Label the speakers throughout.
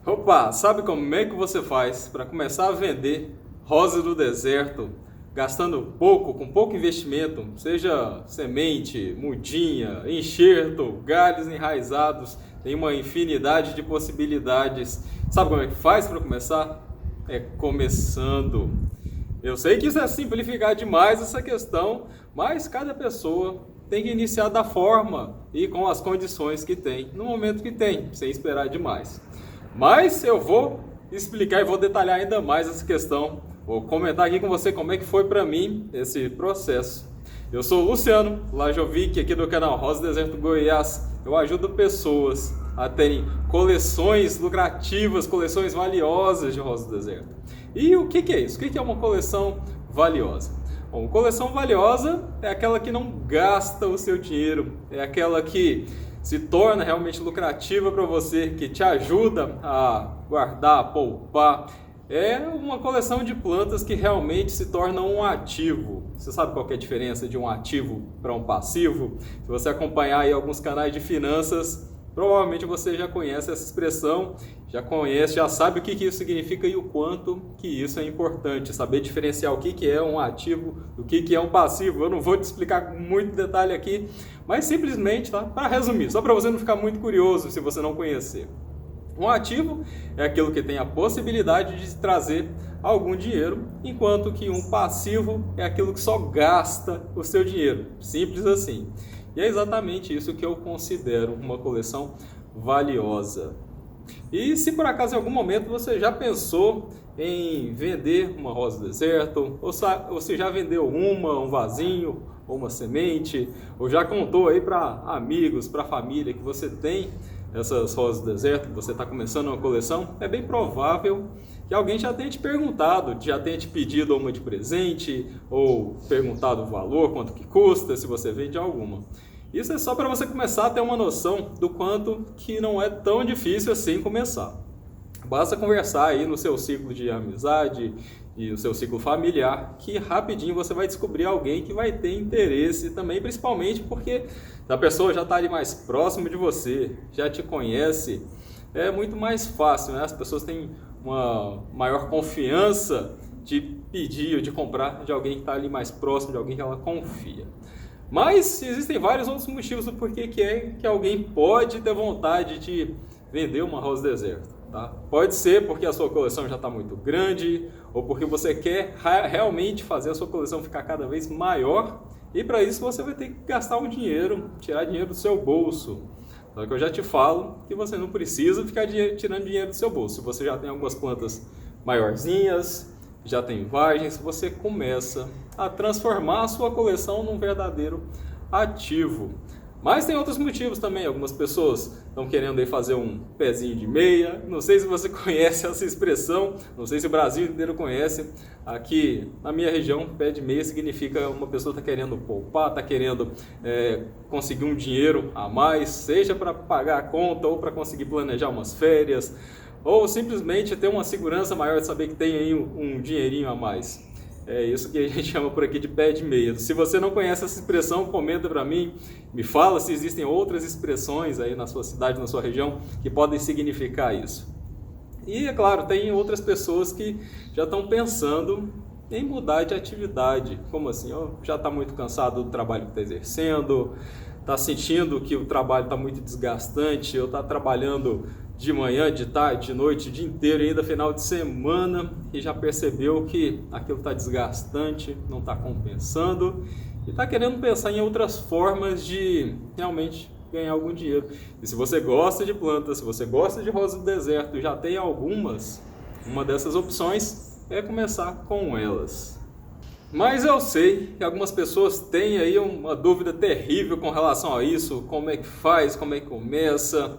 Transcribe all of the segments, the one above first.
Speaker 1: Opa, sabe como é que você faz para começar a vender rosa do deserto, gastando pouco, com pouco investimento, seja semente, mudinha, enxerto, galhos enraizados, tem uma infinidade de possibilidades. Sabe como é que faz para começar? É começando. Eu sei que isso é simplificar demais essa questão, mas cada pessoa tem que iniciar da forma e com as condições que tem, no momento que tem, sem esperar demais. Mas eu vou explicar e vou detalhar ainda mais essa questão. Vou comentar aqui com você como é que foi para mim esse processo. Eu sou o Luciano Lajovic, aqui do canal Rosa do Deserto Goiás. Eu ajudo pessoas a terem coleções lucrativas, coleções valiosas de rosa do deserto. E o que é isso? O que é uma coleção valiosa? Bom, coleção valiosa é aquela que não gasta o seu dinheiro, é aquela que se torna realmente lucrativa para você, que te ajuda a guardar, a poupar. É uma coleção de plantas que realmente se tornam um ativo. Você sabe qual que é a diferença de um ativo para um passivo? Se você acompanhar aí alguns canais de finanças, provavelmente você já conhece essa expressão, já conhece, já sabe o que isso significa e o quanto que isso é importante. Saber diferenciar o que é um ativo do que é um passivo. Eu não vou te explicar muito detalhe aqui, mas simplesmente, tá? Para resumir, só para você não ficar muito curioso se você não conhecer. Um ativo é aquilo que tem a possibilidade de trazer algum dinheiro, enquanto que um passivo é aquilo que só gasta o seu dinheiro. Simples assim. E é exatamente isso que eu considero uma coleção valiosa. E se por acaso em algum momento você já pensou em vender uma rosa do deserto, ou se já vendeu um vasinho, ou uma semente, ou já contou aí para amigos, para família que você tem essas rosas do deserto, que você está começando uma coleção, é bem provável que alguém já tenha te perguntado, já tenha te pedido uma de presente, ou perguntado o valor, quanto que custa, se você vende alguma. Isso é só para você começar a ter uma noção do quanto que não é tão difícil assim começar. Basta conversar aí no seu ciclo de amizade e no seu ciclo familiar, que rapidinho você vai descobrir alguém que vai ter interesse também, principalmente porque a pessoa já está ali mais próximo de você, já te conhece, é muito mais fácil, né? As pessoas têm uma maior confiança de pedir ou de comprar de alguém que está ali mais próximo, de alguém que ela confia. Mas existem vários outros motivos do porquê que é que alguém pode ter vontade de vender uma rosa do deserto. Tá? Pode ser porque a sua coleção já está muito grande, ou porque você quer realmente fazer a sua coleção ficar cada vez maior, e para isso você vai ter que gastar um dinheiro, tirar dinheiro do seu bolso. Só que eu já te falo que você não precisa ficar tirando dinheiro do seu bolso. Se você já tem algumas plantas maiorzinhas, já tem vagens, você começa a transformar a sua coleção num verdadeiro ativo. Mas tem outros motivos também. Algumas pessoas estão querendo aí fazer um pezinho de meia. Não sei se você conhece essa expressão, não sei se o Brasil inteiro conhece. Aqui na minha região, pé de meia significa uma pessoa está querendo poupar, está querendo conseguir um dinheiro a mais, seja para pagar a conta ou para conseguir planejar umas férias, ou simplesmente ter uma segurança maior de saber que tem aí um dinheirinho a mais. É isso que a gente chama por aqui de pé de meia. Se você não conhece essa expressão, comenta para mim, me fala se existem outras expressões aí na sua cidade, na sua região, que podem significar isso. E, é claro, tem outras pessoas que já estão pensando em mudar de atividade. Como assim? Já está muito cansado do trabalho que está exercendo, está sentindo que o trabalho está muito desgastante, ou está trabalhando de manhã, de tarde, de noite, o dia inteiro, e ainda final de semana, e já percebeu que aquilo está desgastante, não está compensando, e está querendo pensar em outras formas de realmente ganhar algum dinheiro. E se você gosta de plantas, se você gosta de rosa do deserto, já tem algumas, uma dessas opções é começar com elas. Mas eu sei que algumas pessoas têm aí uma dúvida terrível com relação a isso, como é que faz, como é que começa.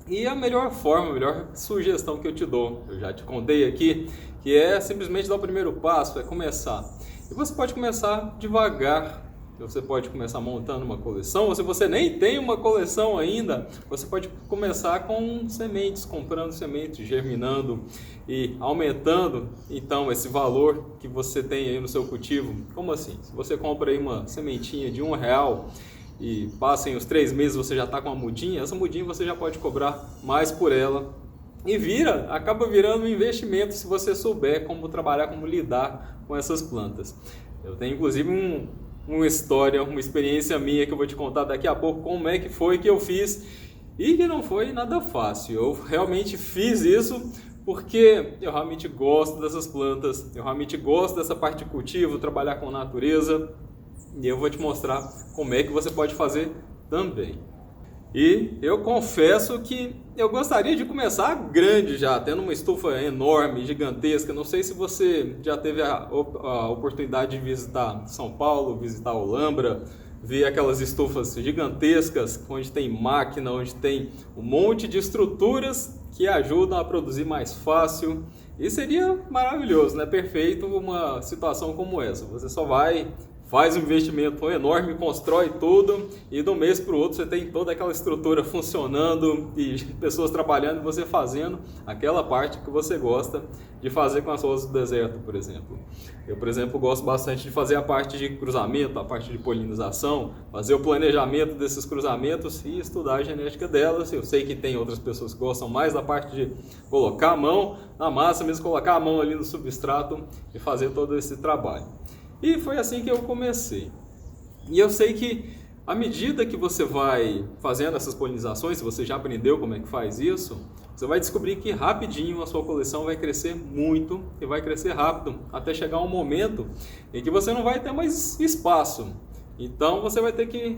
Speaker 1: E a melhor forma, a melhor sugestão que eu te dou, eu já te contei aqui, que é simplesmente dar o primeiro passo, é começar. E você pode começar devagar, você pode começar montando uma coleção, ou se você nem tem uma coleção ainda, você pode começar com sementes, comprando sementes, germinando e aumentando então esse valor que você tem aí no seu cultivo. Como assim? Se você compra aí uma sementinha de R$1, e passem os 3 meses você já está com uma mudinha, essa mudinha você já pode cobrar mais por ela E acaba virando um investimento se você souber como trabalhar, como lidar com essas plantas. Eu tenho inclusive uma história, uma experiência minha que eu vou te contar daqui a pouco, como é que foi que eu fiz e que não foi nada fácil. Eu realmente fiz isso porque eu realmente gosto dessas plantas, eu realmente gosto dessa parte de cultivo, trabalhar com a natureza, e eu vou te mostrar como é que você pode fazer também. E eu confesso que eu gostaria de começar grande já, tendo uma estufa enorme, gigantesca. Não sei se você já teve a oportunidade de visitar São Paulo, visitar Olambra, ver aquelas estufas gigantescas, onde tem máquina, onde tem um monte de estruturas que ajudam a produzir mais fácil. E seria maravilhoso, né? Perfeito uma situação como essa. Você só faz um investimento enorme, constrói tudo e de um mês para o outro você tem toda aquela estrutura funcionando e pessoas trabalhando e você fazendo aquela parte que você gosta de fazer com as rosas do deserto, por exemplo. Eu, por exemplo, gosto bastante de fazer a parte de cruzamento, a parte de polinização, fazer o planejamento desses cruzamentos e estudar a genética delas. Eu sei que tem outras pessoas que gostam mais da parte de colocar a mão na massa, mesmo colocar a mão ali no substrato e fazer todo esse trabalho. E foi assim que eu comecei. E eu sei que à medida que você vai fazendo essas polinizações, se você já aprendeu como é que faz isso, você vai descobrir que rapidinho a sua coleção vai crescer muito e vai crescer rápido, até chegar um momento em que você não vai ter mais espaço. Então você vai ter que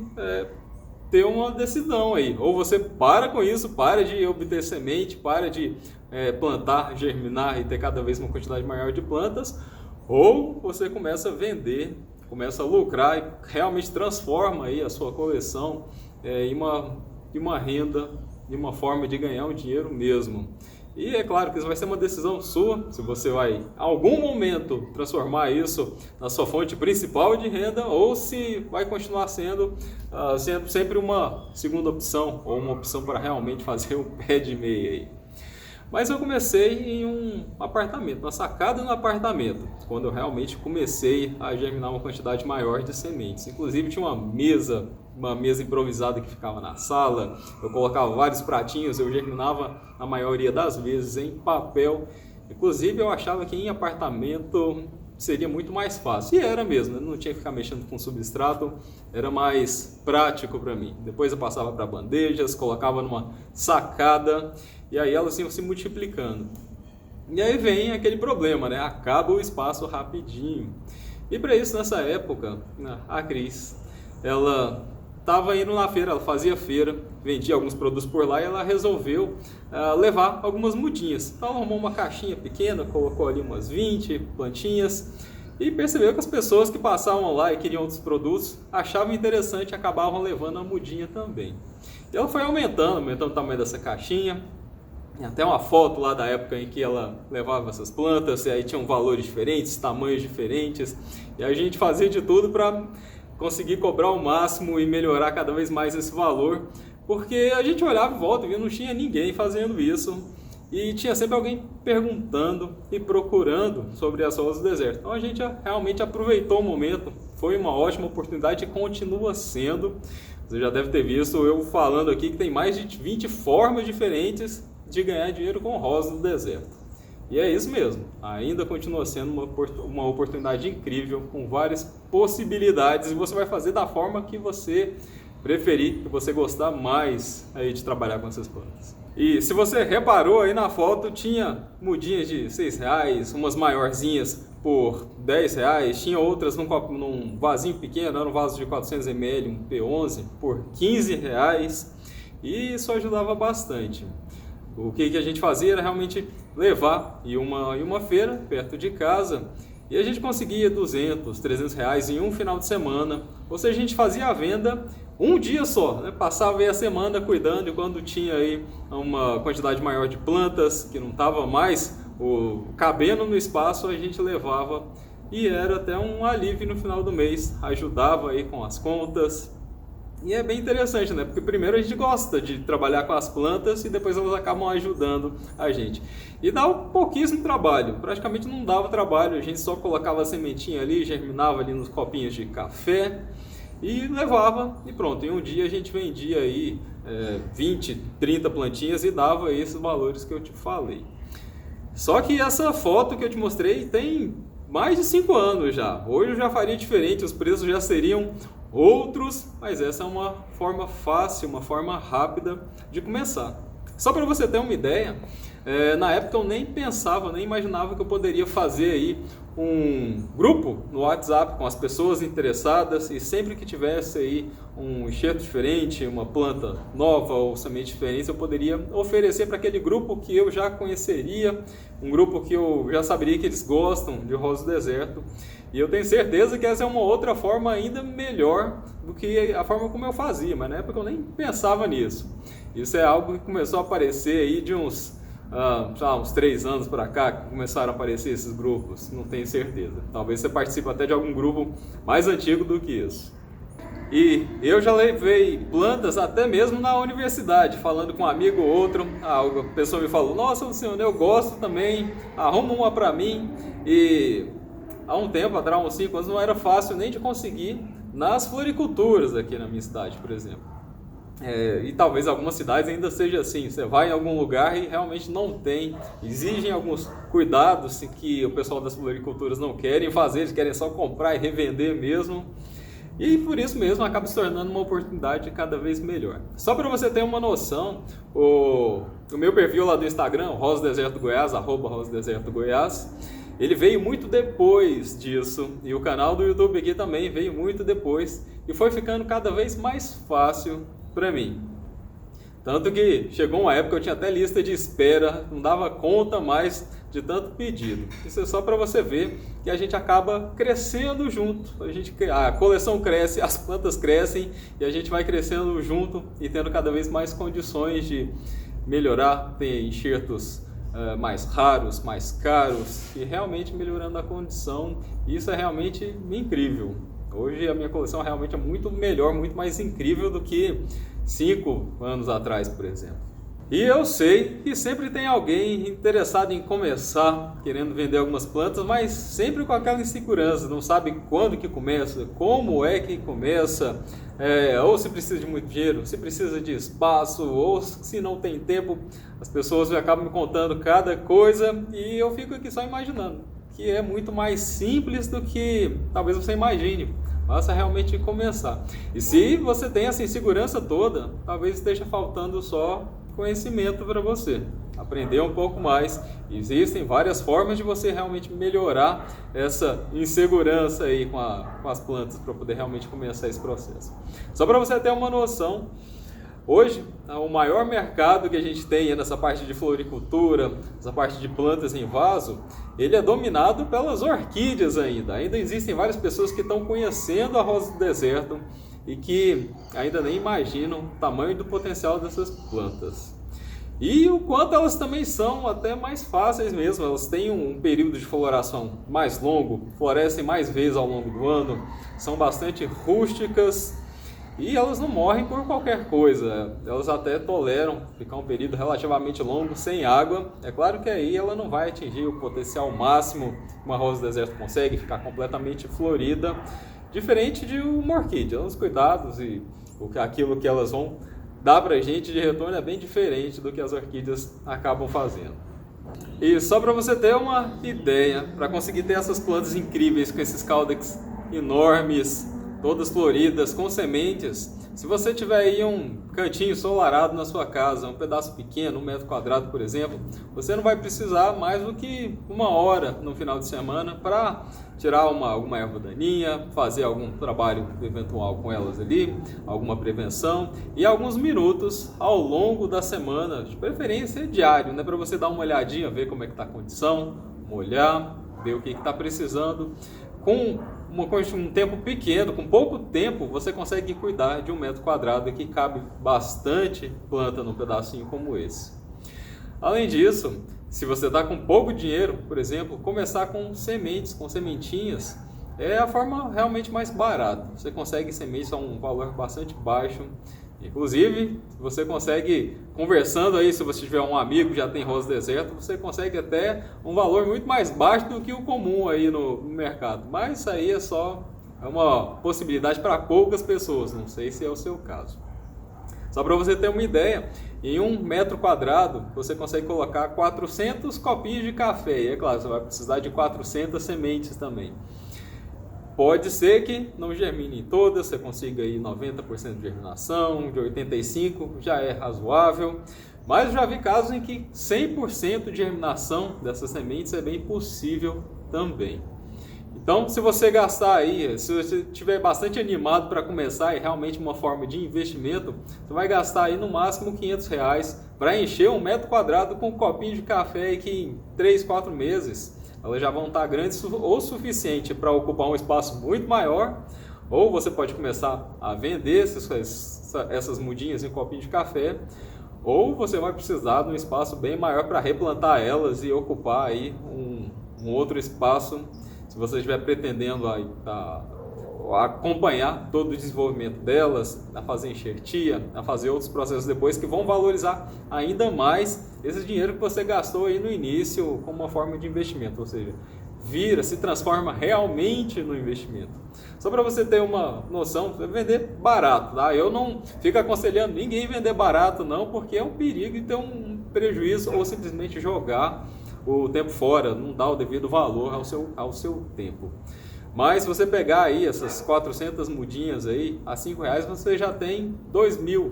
Speaker 1: ter uma decisão aí. Ou você para com isso, para de obter semente, para de plantar, germinar e ter cada vez uma quantidade maior de plantas, ou você começa a vender, começa a lucrar e realmente transforma aí a sua coleção em uma renda, em uma forma de ganhar um dinheiro mesmo. E é claro que isso vai ser uma decisão sua, se você vai em algum momento transformar isso na sua fonte principal de renda ou se vai continuar sendo sempre uma segunda opção ou uma opção para realmente fazer o pé de meia aí. Mas eu comecei em um apartamento, na sacada do apartamento, quando eu realmente comecei a germinar uma quantidade maior de sementes. Inclusive tinha uma mesa improvisada que ficava na sala, eu colocava vários pratinhos, eu germinava a maioria das vezes em papel. Inclusive eu achava que em apartamento seria muito mais fácil, e era mesmo, não tinha que ficar mexendo com substrato, era mais prático para mim. Depois eu passava para bandejas, colocava numa sacada, e aí elas iam se multiplicando. E aí vem aquele problema, né? Acaba o espaço rapidinho. E para isso, nessa época, a Cris, ela estava indo na feira, ela fazia feira, vendia alguns produtos por lá e ela resolveu levar algumas mudinhas. Então ela arrumou uma caixinha pequena, colocou ali umas 20 plantinhas e percebeu que as pessoas que passavam lá e queriam outros produtos achavam interessante e acabavam levando a mudinha também. E ela foi aumentando o tamanho dessa caixinha. Tem até uma foto lá da época em que ela levava essas plantas, e aí tinham valores diferentes, tamanhos diferentes, e a gente fazia de tudo para conseguir cobrar o máximo e melhorar cada vez mais esse valor, porque a gente olhava em volta e não tinha ninguém fazendo isso, e tinha sempre alguém perguntando e procurando sobre as rosas do deserto. Então a gente realmente aproveitou o momento, foi uma ótima oportunidade e continua sendo. Você já deve ter visto eu falando aqui que tem mais de 20 formas diferentes de ganhar dinheiro com rosas do deserto. E é isso mesmo, ainda continua sendo uma oportunidade incrível, com várias possibilidades, e você vai fazer da forma que você preferir, que você gostar mais aí de trabalhar com essas plantas. E se você reparou aí na foto, tinha mudinhas de R$6, umas maiorzinhas por R$10, tinha outras num vasinho pequeno, era um vaso de 400 ml, um P11, por R$15, e isso ajudava bastante. O que a gente fazia era realmente levar em uma feira perto de casa e a gente conseguia R$200, R$300 em um final de semana. Ou seja, a gente fazia a venda um dia só, né? Passava aí a semana cuidando, e quando tinha aí uma quantidade maior de plantas que não estava mais cabendo no espaço, a gente levava e era até um alívio no final do mês, ajudava aí com as contas. E é bem interessante, né? Porque primeiro a gente gosta de trabalhar com as plantas e depois elas acabam ajudando a gente. E dá um pouquíssimo trabalho, praticamente não dava trabalho, a gente só colocava a sementinha ali, germinava ali nos copinhos de café e levava e pronto. Em um dia a gente vendia aí 20, 30 plantinhas e dava esses valores que eu te falei. Só que essa foto que eu te mostrei tem mais de 5 anos já. Hoje eu já faria diferente, os preços já seriam outros, mas essa é uma forma fácil, uma forma rápida de começar. Só para você ter uma ideia, na época eu nem pensava, nem imaginava que eu poderia fazer aí um grupo no WhatsApp com as pessoas interessadas e sempre que tivesse aí um enxerto diferente, uma planta nova ou semente diferente, eu poderia oferecer para aquele grupo que eu já conheceria, um grupo que eu já saberia que eles gostam de rosa do deserto. E eu tenho certeza que essa é uma outra forma ainda melhor do que a forma como eu fazia, mas na época eu nem pensava nisso. Isso é algo que começou a aparecer aí de uns 3 anos para cá que começaram a aparecer esses grupos, não tenho certeza. Talvez você participe até de algum grupo mais antigo do que isso. E eu já levei plantas até mesmo na universidade, falando com um amigo ou outro, a pessoa me falou, nossa Luciano, eu gosto também, arruma uma para mim. E há um tempo atrás, uns 5 anos, não era fácil nem de conseguir nas floriculturas aqui na minha cidade, por exemplo. E talvez algumas cidades ainda seja assim, você vai em algum lugar e realmente não tem, exigem alguns cuidados que o pessoal das floriculturas não querem fazer, eles querem só comprar e revender mesmo, e por isso mesmo acaba se tornando uma oportunidade cada vez melhor. Só para você ter uma noção, o meu perfil lá do Instagram, Rosa do Deserto Goiás, @RosaDesertoGoiás, ele veio muito depois disso, e o canal do YouTube aqui também veio muito depois, e foi ficando cada vez mais fácil para mim. Tanto que chegou uma época que eu tinha até lista de espera, não dava conta mais de tanto pedido. Isso é só para você ver que a gente acaba crescendo junto. A coleção cresce, as plantas crescem e a gente vai crescendo junto e tendo cada vez mais condições de melhorar, ter enxertos mais raros, mais caros e realmente melhorando a condição. Isso é realmente incrível. Hoje a minha coleção realmente é muito melhor, muito mais incrível do que 5 anos atrás, por exemplo. E eu sei que sempre tem alguém interessado em começar, querendo vender algumas plantas, mas sempre com aquela insegurança, não sabe quando que começa, como é que começa, ou se precisa de muito dinheiro, se precisa de espaço, ou se não tem tempo. As pessoas acabam me contando cada coisa e eu fico aqui só imaginando que é muito mais simples do que talvez você imagine. Basta realmente começar. E se você tem essa insegurança toda, talvez esteja faltando só conhecimento para você. Aprender um pouco mais. Existem várias formas de você realmente melhorar essa insegurança aí com as plantas para poder realmente começar esse processo. Só para você ter uma noção, hoje, o maior mercado que a gente tem nessa parte de floricultura, essa parte de plantas em vaso, ele é dominado pelas orquídeas ainda. Ainda existem várias pessoas que estão conhecendo a rosa do deserto e que ainda nem imaginam o tamanho do potencial dessas plantas. E o quanto elas também são até mais fáceis mesmo, elas têm um período de floração mais longo, florescem mais vezes ao longo do ano, são bastante rústicas, e elas não morrem por qualquer coisa, elas até toleram ficar um período relativamente longo sem água. É claro que aí ela não vai atingir o potencial máximo que uma rosa do deserto consegue, ficar completamente florida, diferente de uma orquídea. Os cuidados e aquilo que elas vão dar pra gente de retorno é bem diferente do que as orquídeas acabam fazendo. E só para você ter uma ideia, para conseguir ter essas plantas incríveis com esses caudex enormes, todas floridas, com sementes, se você tiver aí um cantinho ensolarado na sua casa, um pedaço pequeno, 1 metro quadrado, por exemplo, você não vai precisar mais do que 1 hora no final de semana para tirar alguma erva daninha, fazer algum trabalho eventual com elas ali, alguma prevenção, e alguns minutos ao longo da semana, de preferência diário, né, para você dar uma olhadinha, ver como é que está a condição, molhar, ver o que está precisando. Com um tempo pequeno, com pouco tempo, você consegue cuidar de 1 metro quadrado que cabe bastante planta num pedacinho como esse. Além disso, se você está com pouco dinheiro, por exemplo, começar com sementes, com sementinhas, é a forma realmente mais barata. Você consegue sementes a um valor bastante baixo. Inclusive, você consegue, conversando aí, se você tiver um amigo que já tem rosa do deserto, você consegue até um valor muito mais baixo do que o comum aí no mercado. Mas isso aí é só é uma possibilidade para poucas pessoas, não sei se é o seu caso. Só para você ter uma ideia, em 1 metro quadrado você consegue colocar 400 copinhos de café. E é claro, você vai precisar de 400 sementes também. Pode ser que não germine em todas, você consiga aí 90% de germinação, de 85% já é razoável. Mas eu já vi casos em que 100% de germinação dessas sementes é bem possível também. Então, se você gastar aí, se você estiver bastante animado para começar e realmente uma forma de investimento, você vai gastar aí no máximo R$500 para encher 1 metro quadrado com um copinho de café e que em 3, 4 meses elas já vão estar grandes o suficiente para ocupar um espaço muito maior, ou você pode começar a vender essas mudinhas em copinho de café, ou você vai precisar de um espaço bem maior para replantar elas e ocupar aí um outro espaço. Se você estiver pretendendo aí, acompanhar todo o desenvolvimento delas, a fazer enxertia, a fazer outros processos depois que vão valorizar ainda mais esse dinheiro que você gastou aí no início como uma forma de investimento, ou seja, se transforma realmente no investimento. Só para você ter uma noção, você vender barato, tá? Eu não fico aconselhando ninguém vender barato não, porque é um perigo e ter um prejuízo ou simplesmente jogar o tempo fora, não dá o devido valor ao seu tempo. Mas se você pegar aí essas 400 mudinhas aí, a R$5 você já tem 2.000.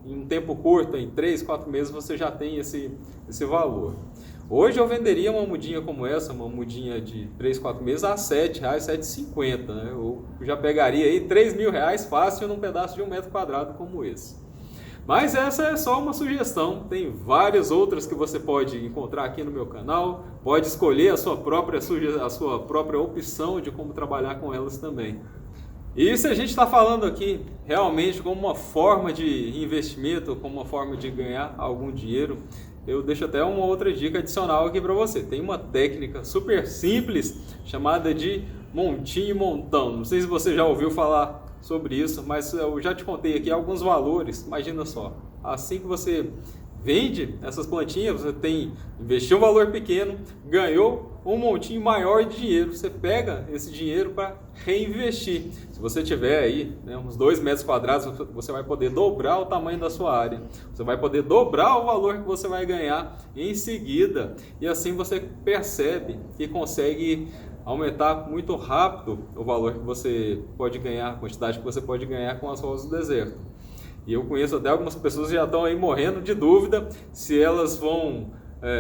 Speaker 1: Em um tempo curto, em 3, 4 meses você já tem esse valor. Hoje eu venderia uma mudinha como essa, uma mudinha de 3, 4 meses a R$7, R$7,50. Né? Eu já pegaria aí R$3.000 fácil num pedaço de 1 metro quadrado como esse. Mas essa é só uma sugestão, tem várias outras que você pode encontrar aqui no meu canal, pode escolher a sua própria opção de como trabalhar com elas também. E se a gente está falando aqui realmente como uma forma de investimento, como uma forma de ganhar algum dinheiro, eu deixo até uma outra dica adicional aqui para você. Tem uma técnica super simples chamada de montinho e montão. Não sei se você já ouviu falar sobre isso, mas eu já te contei aqui alguns valores. Imagina só, assim que você vende essas plantinhas, você investiu um valor pequeno, ganhou um montinho maior de dinheiro, você pega esse dinheiro para reinvestir. Se você tiver aí uns 2 metros quadrados, você vai poder dobrar o tamanho da sua área, você vai poder dobrar o valor que você vai ganhar em seguida, e assim você percebe que consegue aumentar muito rápido o valor que você pode ganhar, a quantidade que você pode ganhar com as rosas do deserto. E eu conheço até algumas pessoas que já estão aí morrendo de dúvida se elas vão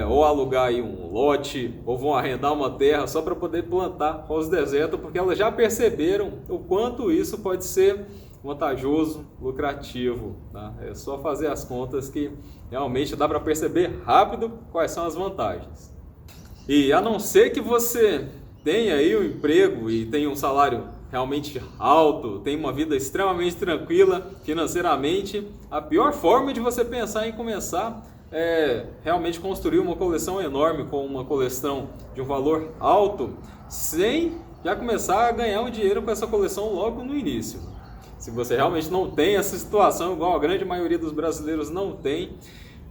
Speaker 1: ou alugar aí um lote ou vão arrendar uma terra só para poder plantar rosas do deserto, porque elas já perceberam o quanto isso pode ser vantajoso, lucrativo. Tá? É só fazer as contas que realmente dá para perceber rápido quais são as vantagens. E a não ser que você tenha aí um emprego e tenha um salário realmente alto, tem uma vida extremamente tranquila financeiramente, a pior forma de você pensar em começar é realmente construir uma coleção enorme com uma coleção de um valor alto, sem já começar a ganhar um dinheiro com essa coleção logo no início. Se você realmente não tem essa situação, igual a grande maioria dos brasileiros não tem,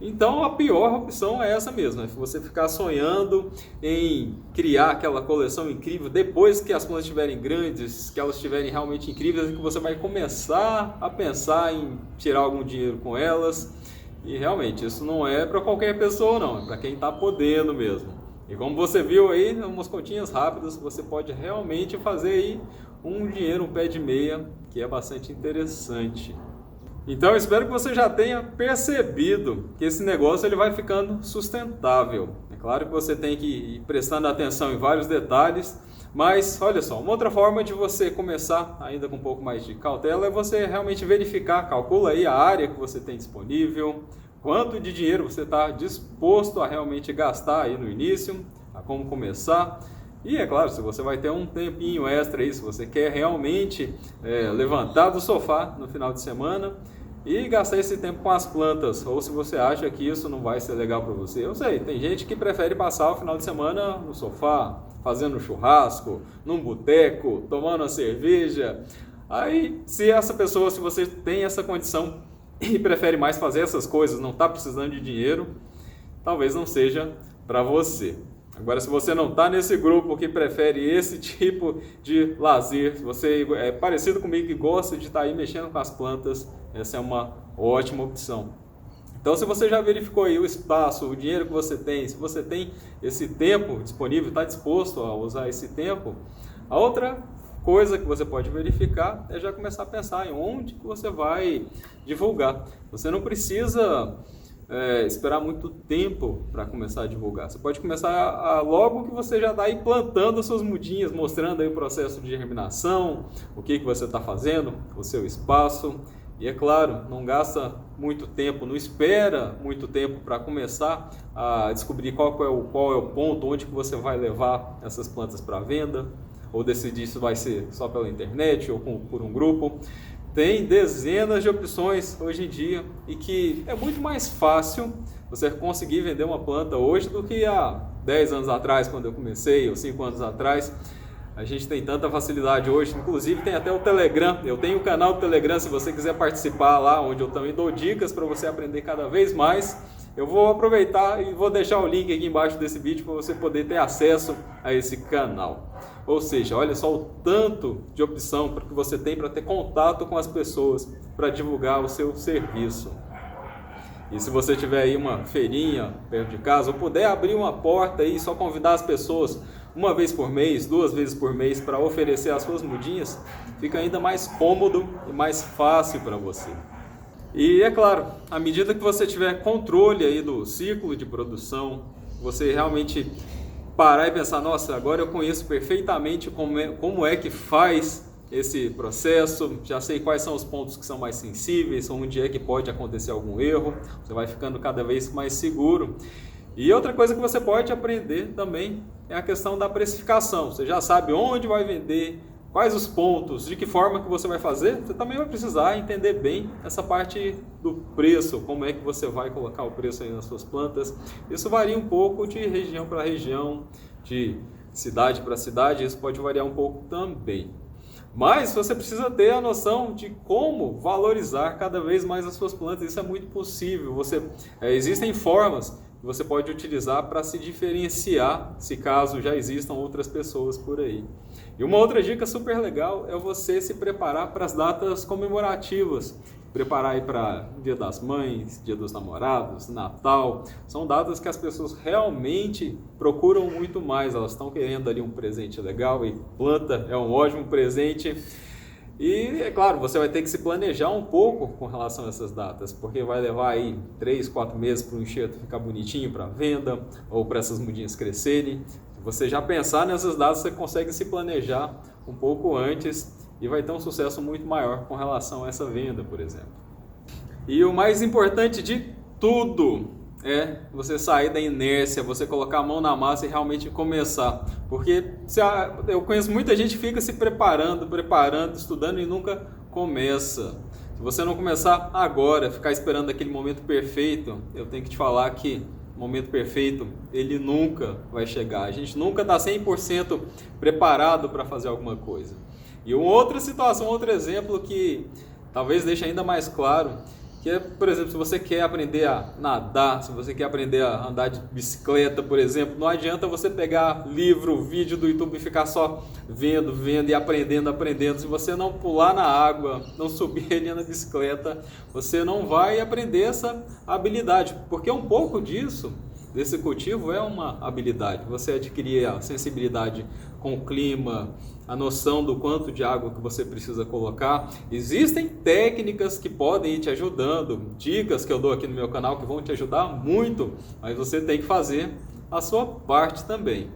Speaker 1: então a pior opção é essa mesmo, é você ficar sonhando em criar aquela coleção incrível depois que as plantas estiverem grandes, que elas estiverem realmente incríveis, e que você vai começar a pensar em tirar algum dinheiro com elas. E realmente isso não é para qualquer pessoa não, é para quem está podendo mesmo. E como você viu aí, umas continhas rápidas, você pode realmente fazer aí um dinheiro, um pé de meia, que é bastante interessante. Então eu espero que você já tenha percebido que esse negócio ele vai ficando sustentável. É claro que você tem que ir prestando atenção em vários detalhes, mas olha só, uma outra forma de você começar ainda com um pouco mais de cautela é você realmente verificar, calcula aí a área que você tem disponível, quanto de dinheiro você está disposto a realmente gastar aí no início, a como começar. E é claro, se você vai ter um tempinho extra aí, se você quer realmente levantar do sofá no final de semana e gastar esse tempo com as plantas, ou se você acha que isso não vai ser legal para você. Eu sei, tem gente que prefere passar o final de semana no sofá, fazendo churrasco, num boteco, tomando uma cerveja. Aí, se você tem essa condição e prefere mais fazer essas coisas, não está precisando de dinheiro, talvez não seja para você. Agora, se você não está nesse grupo que prefere esse tipo de lazer, se você é parecido comigo e gosta de estar aí mexendo com as plantas, essa é uma ótima opção. Então, se você já verificou aí o espaço, o dinheiro que você tem, se você tem esse tempo disponível, está disposto a usar esse tempo, a outra coisa que você pode verificar é já começar a pensar em onde que você vai divulgar. Você não precisa esperar muito tempo para começar a divulgar. Você pode começar logo que você já está aí plantando as suas mudinhas, mostrando aí o processo de germinação, o que você está fazendo, o seu espaço. E é claro, não gasta muito tempo, não espera muito tempo para começar a descobrir qual é o ponto, onde que você vai levar essas plantas para venda, ou decidir se vai ser só pela internet ou por um grupo. Tem dezenas de opções hoje em dia e que é muito mais fácil você conseguir vender uma planta hoje do que há 10 anos atrás, quando eu comecei, ou 5 anos atrás. A gente tem tanta facilidade hoje, inclusive tem até o Telegram. Eu tenho um canal do Telegram, se você quiser participar lá, onde eu também dou dicas para você aprender cada vez mais. Eu vou aproveitar e vou deixar o link aqui embaixo desse vídeo para você poder ter acesso a esse canal. Ou seja, olha só o tanto de opção que você tem para ter contato com as pessoas, para divulgar o seu serviço. E se você tiver aí uma feirinha perto de casa, ou puder abrir uma porta e só convidar as pessoas uma vez por mês, 2 vezes por mês para oferecer as suas mudinhas, fica ainda mais cômodo e mais fácil para você. E é claro, à medida que você tiver controle aí do ciclo de produção, você realmente parar e pensar, nossa, agora eu conheço perfeitamente como é que faz esse processo, já sei quais são os pontos que são mais sensíveis, onde é que pode acontecer algum erro, você vai ficando cada vez mais seguro. E outra coisa que você pode aprender também é a questão da precificação. Você já sabe onde vai vender, quais os pontos, de que forma que você vai fazer. Você também vai precisar entender bem essa parte do preço, como é que você vai colocar o preço aí nas suas plantas. Isso varia um pouco de região para região, de cidade para cidade, isso pode variar um pouco também. Mas você precisa ter a noção de como valorizar cada vez mais as suas plantas. Isso é muito possível. Existem formas que você pode utilizar para se diferenciar, se caso já existam outras pessoas por aí. E uma outra dica super legal é você se preparar para as datas comemorativas. Preparar aí para Dia das Mães, Dia dos Namorados, Natal. São datas que as pessoas realmente procuram muito mais. Elas estão querendo ali um presente legal e planta é um ótimo presente. E é claro, você vai ter que se planejar um pouco com relação a essas datas, porque vai levar aí 3, 4 meses para o enxerto ficar bonitinho para venda ou para essas mudinhas crescerem. Se você já pensar nessas datas, você consegue se planejar um pouco antes e vai ter um sucesso muito maior com relação a essa venda, por exemplo. E o mais importante de tudo é você sair da inércia, você colocar a mão na massa e realmente começar. Porque eu conheço muita gente que fica se preparando, estudando e nunca começa. Se você não começar agora, ficar esperando aquele momento perfeito, eu tenho que te falar que o momento perfeito, ele nunca vai chegar. A gente nunca está 100% preparado para fazer alguma coisa. E uma outra situação, outro exemplo que talvez deixe ainda mais claro, que é, por exemplo, se você quer aprender a nadar, se você quer aprender a andar de bicicleta, por exemplo, não adianta você pegar livro, vídeo do YouTube e ficar só vendo e aprendendo. Se você não pular na água, não subir ali na bicicleta, você não vai aprender essa habilidade, porque um pouco desse cultivo é uma habilidade. Você adquirir a sensibilidade com o clima, a noção do quanto de água que você precisa colocar. Existem técnicas que podem ir te ajudando, dicas que eu dou aqui no meu canal que vão te ajudar muito, mas você tem que fazer a sua parte também.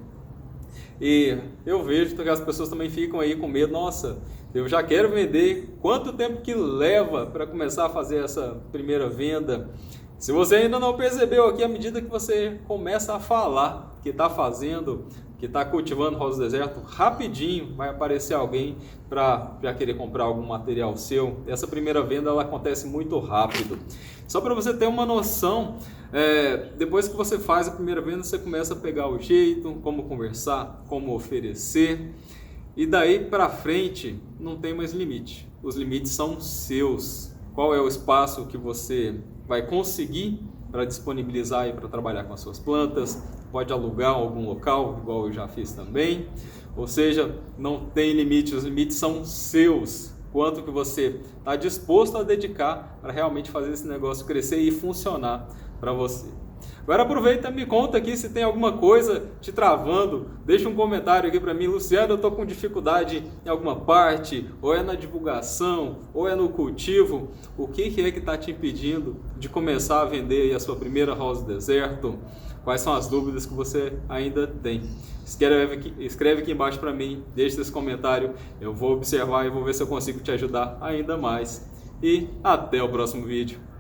Speaker 1: E eu vejo que as pessoas também ficam aí com medo, nossa, eu já quero vender, quanto tempo que leva para começar a fazer essa primeira venda? Se você ainda não percebeu aqui, à medida que você começa a falar que está fazendo, que está cultivando rosa do deserto, rapidinho vai aparecer alguém para já querer comprar algum material seu. Essa primeira venda ela acontece muito rápido. Só para você ter uma noção, depois que você faz a primeira venda, você começa a pegar o jeito, como conversar, como oferecer. E daí para frente não tem mais limite. Os limites são seus. Qual é o espaço que você vai conseguir para disponibilizar e para trabalhar com as suas plantas, pode alugar em algum local, igual eu já fiz também. Ou seja, não tem limite, os limites são seus. Quanto que você está disposto a dedicar para realmente fazer esse negócio crescer e funcionar para você. Agora aproveita e me conta aqui se tem alguma coisa te travando. Deixa um comentário aqui para mim. Luciano, eu estou com dificuldade em alguma parte, ou é na divulgação, ou é no cultivo. O que é que está te impedindo de começar a vender aí a sua primeira rosa do deserto? Quais são as dúvidas que você ainda tem? Escreve aqui embaixo para mim, deixa esse comentário. Eu vou observar e vou ver se eu consigo te ajudar ainda mais. E até o próximo vídeo.